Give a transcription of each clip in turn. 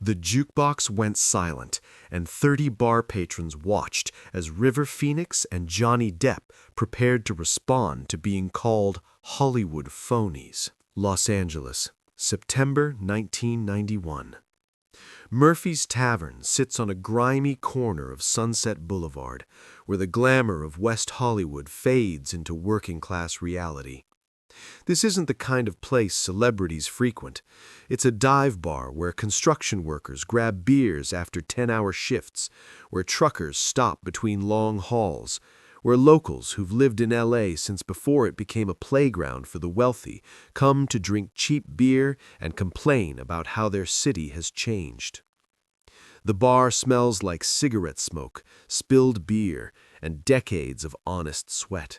The jukebox went silent, and 30 bar patrons watched as River Phoenix and Johnny Depp prepared to respond to being called Hollywood phonies. Los Angeles, September 1991. Murphy's Tavern sits on a grimy corner of Sunset Boulevard, where the glamour of West Hollywood fades into working-class reality. This isn't the kind of place celebrities frequent. It's a dive bar where construction workers grab beers after 10-hour shifts, where truckers stop between long hauls, where locals who've lived in LA since before it became a playground for the wealthy come to drink cheap beer and complain about how their city has changed. The bar smells like cigarette smoke, spilled beer, and decades of honest sweat.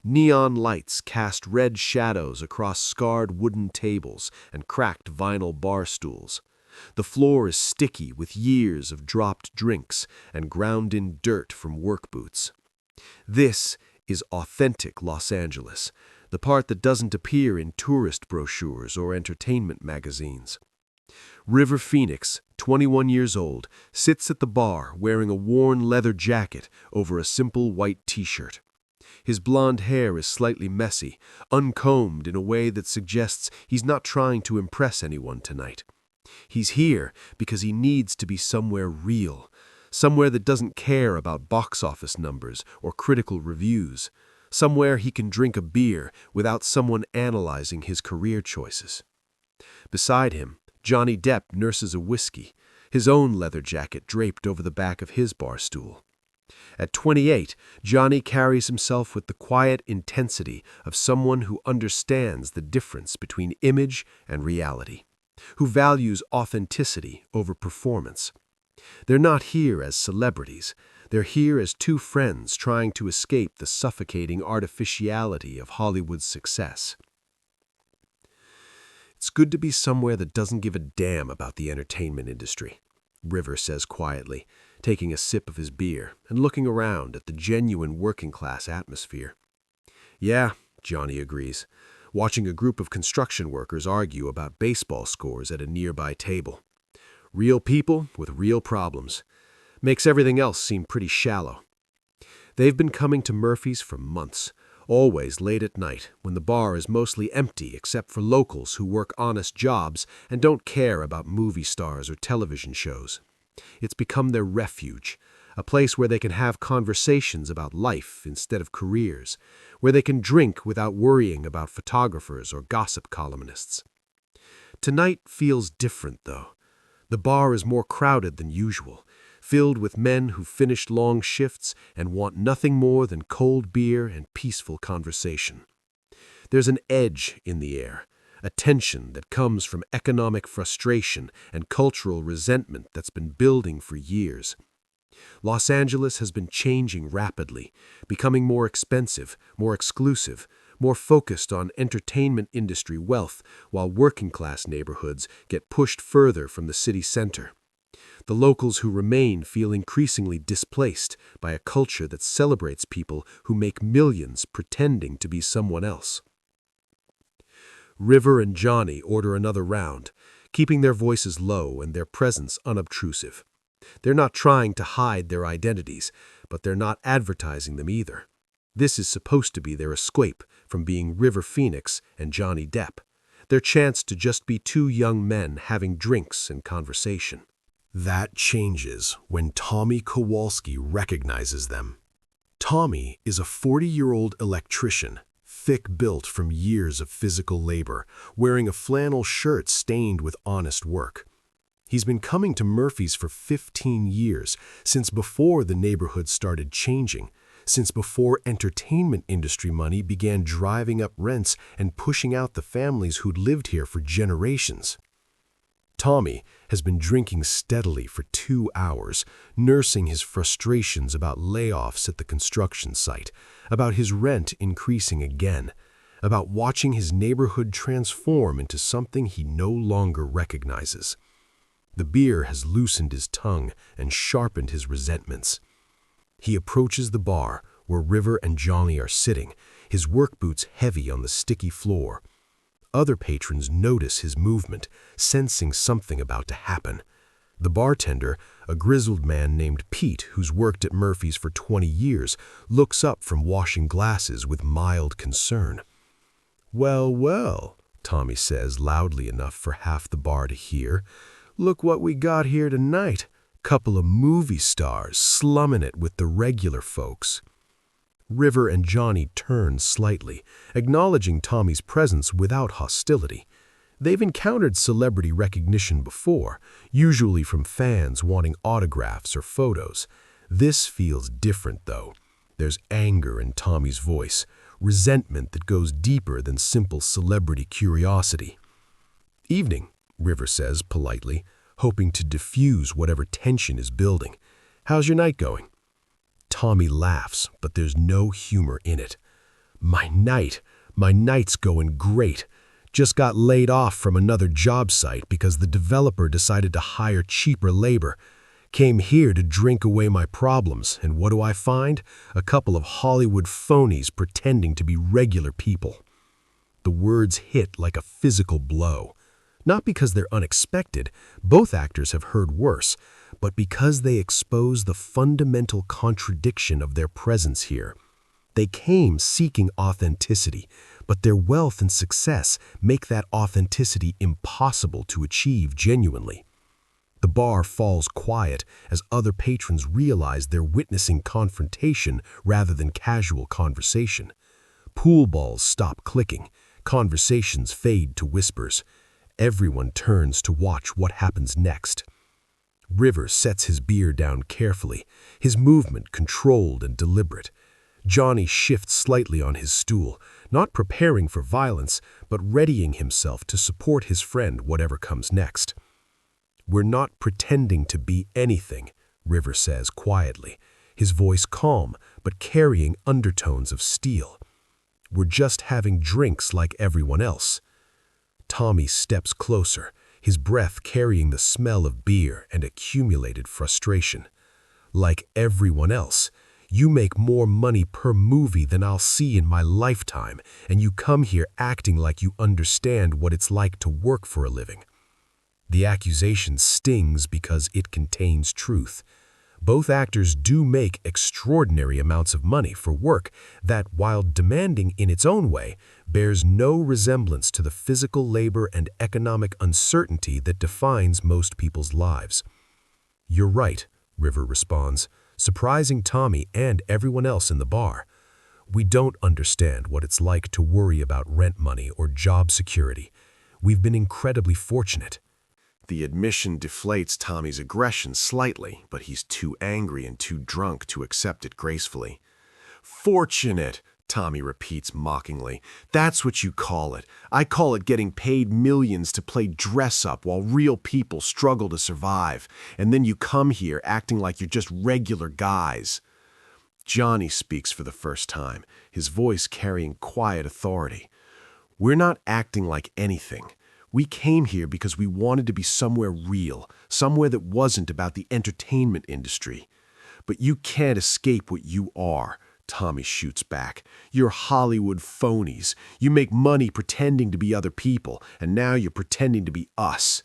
Neon lights cast red shadows across scarred wooden tables and cracked vinyl bar stools. The floor is sticky with years of dropped drinks and ground-in dirt from work boots. This is authentic Los Angeles, the part that doesn't appear in tourist brochures or entertainment magazines. River Phoenix, 21 years old, sits at the bar wearing a worn leather jacket over a simple white t-shirt. His blonde hair is slightly messy, uncombed in a way that suggests he's not trying to impress anyone tonight. He's here because he needs to be somewhere real, somewhere that doesn't care about box office numbers or critical reviews, somewhere he can drink a beer without someone analyzing his career choices. Beside him, Johnny Depp nurses a whiskey, his own leather jacket draped over the back of his bar stool. At 28, Johnny carries himself with the quiet intensity of someone who understands the difference between image and reality, who values authenticity over performance. They're not here as celebrities. They're here as two friends trying to escape the suffocating artificiality of Hollywood's success. It's good to be somewhere that doesn't give a damn about the entertainment industry, River says quietly, taking a sip of his beer and looking around at the genuine working-class atmosphere. Yeah, Johnny agrees, watching a group of construction workers argue about baseball scores at a nearby table. Real people with real problems. Makes everything else seem pretty shallow. They've been coming to Murphy's for months, always late at night, when the bar is mostly empty except for locals who work honest jobs and don't care about movie stars or television shows. It's become their refuge, a place where they can have conversations about life instead of careers, where they can drink without worrying about photographers or gossip columnists. Tonight feels different, though. The bar is more crowded than usual, filled with men who finished long shifts and want nothing more than cold beer and peaceful conversation. There's an edge in the air, a tension that comes from economic frustration and cultural resentment that's been building for years. Los Angeles has been changing rapidly, becoming more expensive, more exclusive, more focused on entertainment industry wealth, while working-class neighborhoods get pushed further from the city center. The locals who remain feel increasingly displaced by a culture that celebrates people who make millions pretending to be someone else. River and Johnny order another round, keeping their voices low and their presence unobtrusive. They're not trying to hide their identities, but they're not advertising them either. This is supposed to be their escape from being River Phoenix and Johnny Depp, their chance to just be two young men having drinks and conversation. That changes when Tommy Kowalski recognizes them. Tommy is a 40-year-old electrician, thick-built from years of physical labor, wearing a flannel shirt stained with honest work. He's been coming to Murphy's for 15 years, since before the neighborhood started changing, since before entertainment industry money began driving up rents and pushing out the families who'd lived here for generations. Tommy has been drinking steadily for 2 hours, nursing his frustrations about layoffs at the construction site, about his rent increasing again, about watching his neighborhood transform into something he no longer recognizes. The beer has loosened his tongue and sharpened his resentments. He approaches the bar where River and Johnny are sitting, his work boots heavy on the sticky floor. Other patrons notice his movement, sensing something about to happen. The bartender, a grizzled man named Pete who's worked at Murphy's for 20 years, looks up from washing glasses with mild concern. "Well, well," Tommy says loudly enough for half the bar to hear. "Look what we got here tonight. Couple of movie stars slumming it with the regular folks." River and Johnny turn slightly, acknowledging Tommy's presence without hostility. They've encountered celebrity recognition before, usually from fans wanting autographs or photos. This feels different, though. There's anger in Tommy's voice, resentment that goes deeper than simple celebrity curiosity. "Evening," River says politely, hoping to diffuse whatever tension is building. "How's your night going?" Tommy laughs, but there's no humor in it. My night's going great. Just got laid off from another job site because the developer decided to hire cheaper labor. Came here to drink away my problems, and what do I find? A couple of Hollywood phonies pretending to be regular people." The words hit like a physical blow. Not because they're unexpected, both actors have heard worse, but because they expose the fundamental contradiction of their presence here. They came seeking authenticity, but their wealth and success make that authenticity impossible to achieve genuinely. The bar falls quiet as other patrons realize they're witnessing confrontation rather than casual conversation. Pool balls stop clicking, conversations fade to whispers. Everyone turns to watch what happens next. River sets his beer down carefully, his movement controlled and deliberate. Johnny shifts slightly on his stool, not preparing for violence, but readying himself to support his friend whatever comes next. "We're not pretending to be anything," River says quietly, his voice calm but carrying undertones of steel. "We're just having drinks like everyone else." Tommy steps closer, his breath carrying the smell of beer and accumulated frustration. "Like everyone else, you make more money per movie than I'll see in my lifetime, and you come here acting like you understand what it's like to work for a living." The accusation stings because it contains truth. Both actors do make extraordinary amounts of money for work that, while demanding in its own way, bears no resemblance to the physical labor and economic uncertainty that defines most people's lives. "You're right," River responds, surprising Tommy and everyone else in the bar. "We don't understand what it's like to worry about rent money or job security. We've been incredibly fortunate." The admission deflates Tommy's aggression slightly, but he's too angry and too drunk to accept it gracefully. "Fortunate," Tommy repeats mockingly. "That's what you call it. I call it getting paid millions to play dress-up while real people struggle to survive, and then you come here acting like you're just regular guys." Johnny speaks for the first time, his voice carrying quiet authority. "We're not acting like anything. We came here because we wanted to be somewhere real, somewhere that wasn't about the entertainment industry. But you can't escape what you are," Tommy shoots back. "You're Hollywood phonies. You make money pretending to be other people, and now you're pretending to be us."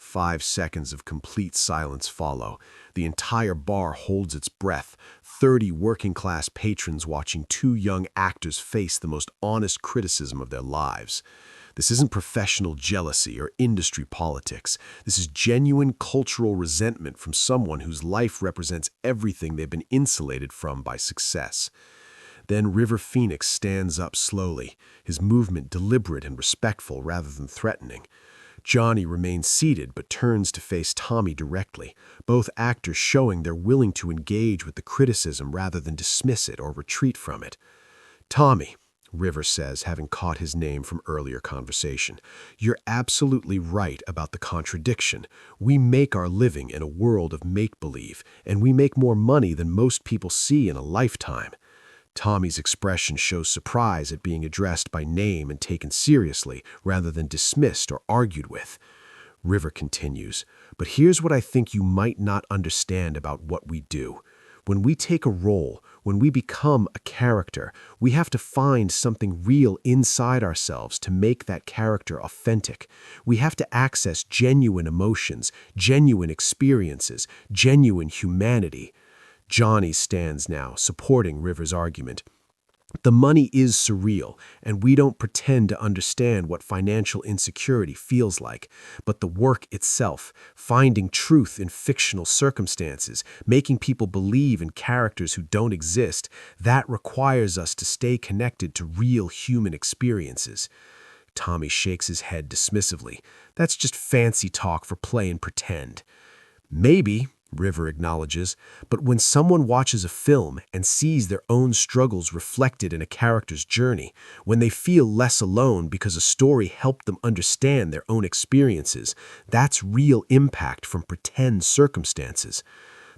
5 seconds of complete silence follow. The entire bar holds its breath, 30 working-class patrons watching 2 young actors face the most honest criticism of their lives. This isn't professional jealousy or industry politics. This is genuine cultural resentment from someone whose life represents everything they've been insulated from by success. Then River Phoenix stands up slowly, his movement deliberate and respectful rather than threatening. Johnny remains seated but turns to face Tommy directly, both actors showing they're willing to engage with the criticism rather than dismiss it or retreat from it. "Tommy," River says, having caught his name from earlier conversation, "you're absolutely right about the contradiction. We make our living in a world of make-believe, and we make more money than most people see in a lifetime." Tommy's expression shows surprise at being addressed by name and taken seriously rather than dismissed or argued with. River continues, "But here's what I think you might not understand about what we do. When we take a role, when we become a character, we have to find something real inside ourselves to make that character authentic. We have to access genuine emotions, genuine experiences, genuine humanity. Johnny stands now, supporting River's argument. The money is surreal, and we don't pretend to understand what financial insecurity feels like. But the work itself, finding truth in fictional circumstances, making people believe in characters who don't exist, that requires us to stay connected to real human experiences. Tommy shakes his head dismissively. That's just fancy talk for play and pretend. Maybe, River acknowledges, but when someone watches a film and sees their own struggles reflected in a character's journey, when they feel less alone because a story helped them understand their own experiences, that's real impact from pretend circumstances.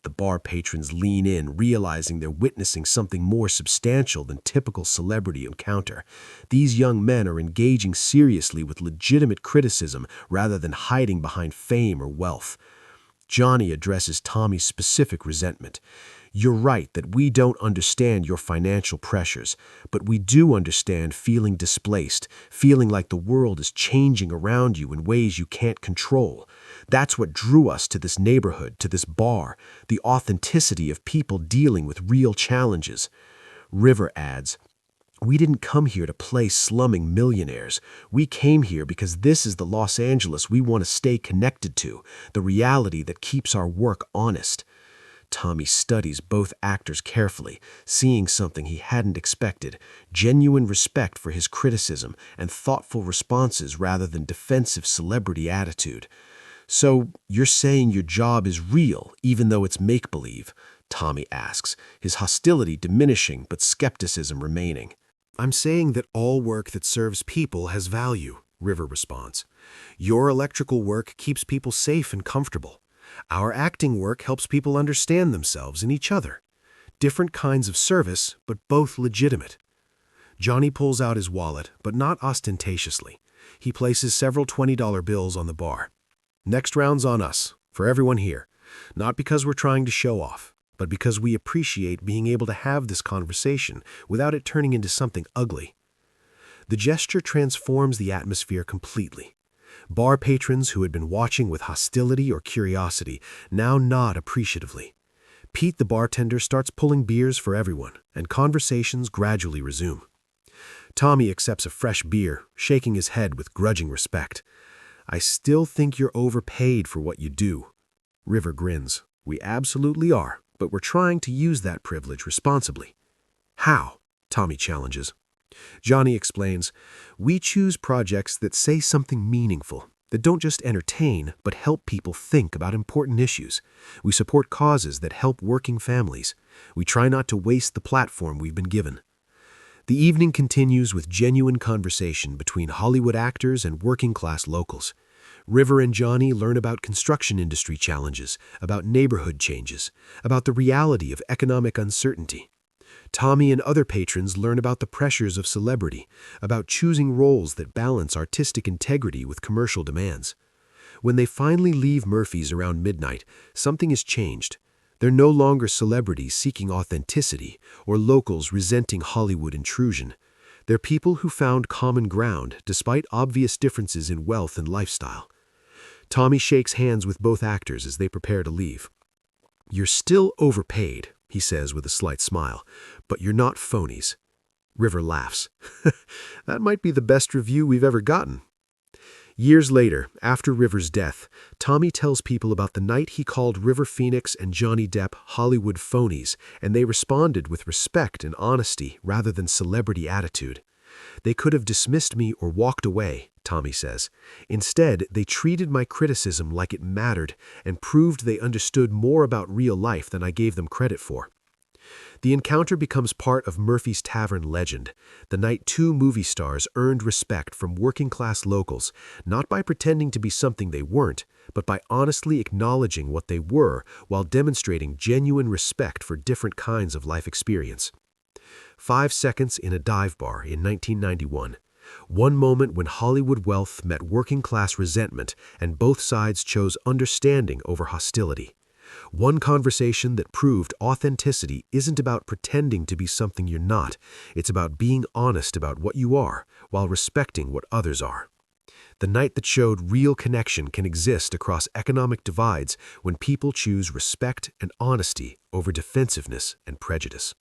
The bar patrons lean in, realizing they're witnessing something more substantial than typical celebrity encounter. These young men are engaging seriously with legitimate criticism rather than hiding behind fame or wealth. Johnny addresses Tommy's specific resentment. You're right that we don't understand your financial pressures, but we do understand feeling displaced, feeling like the world is changing around you in ways you can't control. That's what drew us to this neighborhood, to this bar, the authenticity of people dealing with real challenges. River adds, we didn't come here to play slumming millionaires. We came here because this is the Los Angeles we want to stay connected to, the reality that keeps our work honest. Tommy studies both actors carefully, seeing something he hadn't expected, genuine respect for his criticism and thoughtful responses rather than defensive celebrity attitude. So, you're saying your job is real, even though it's make-believe? Tommy asks, his hostility diminishing but skepticism remaining. I'm saying that all work that serves people has value, River responds. Your electrical work keeps people safe and comfortable. Our acting work helps people understand themselves and each other. Different kinds of service, but both legitimate. Johnny pulls out his wallet, but not ostentatiously. He places several $20 bills on the bar. Next round's on us, for everyone here. Not because we're trying to show off, but because we appreciate being able to have this conversation without it turning into something ugly. The gesture transforms the atmosphere completely. Bar patrons who had been watching with hostility or curiosity now nod appreciatively. Pete the bartender starts pulling beers for everyone, and conversations gradually resume. Tommy accepts a fresh beer, shaking his head with grudging respect. I still think you're overpaid for what you do. River grins. We absolutely are, but we're trying to use that privilege responsibly. How? Tommy challenges. Johnny explains, we choose projects that say something meaningful, that don't just entertain, but help people think about important issues. We support causes that help working families. We try not to waste the platform we've been given. The evening continues with genuine conversation between Hollywood actors and working-class locals. River and Johnny learn about construction industry challenges, about neighborhood changes, about the reality of economic uncertainty. Tommy and other patrons learn about the pressures of celebrity, about choosing roles that balance artistic integrity with commercial demands. When they finally leave Murphy's around midnight, something has changed. They're no longer celebrities seeking authenticity or locals resenting Hollywood intrusion. They're people who found common ground despite obvious differences in wealth and lifestyle. Tommy shakes hands with both actors as they prepare to leave. You're still overpaid, he says with a slight smile, but you're not phonies. River laughs. That might be the best review we've ever gotten. Years later, after River's death, Tommy tells people about the night he called River Phoenix and Johnny Depp Hollywood phonies, and they responded with respect and honesty rather than celebrity attitude. They could have dismissed me or walked away, Tommy says. Instead, they treated my criticism like it mattered and proved they understood more about real life than I gave them credit for. The encounter becomes part of Murphy's Tavern legend, the night two movie stars earned respect from working-class locals, not by pretending to be something they weren't, but by honestly acknowledging what they were while demonstrating genuine respect for different kinds of life experience. 5 seconds in a dive bar in 1991. One moment when Hollywood wealth met working-class resentment and both sides chose understanding over hostility. One conversation that proved authenticity isn't about pretending to be something you're not. It's about being honest about what you are while respecting what others are. The night that showed real connection can exist across economic divides when people choose respect and honesty over defensiveness and prejudice.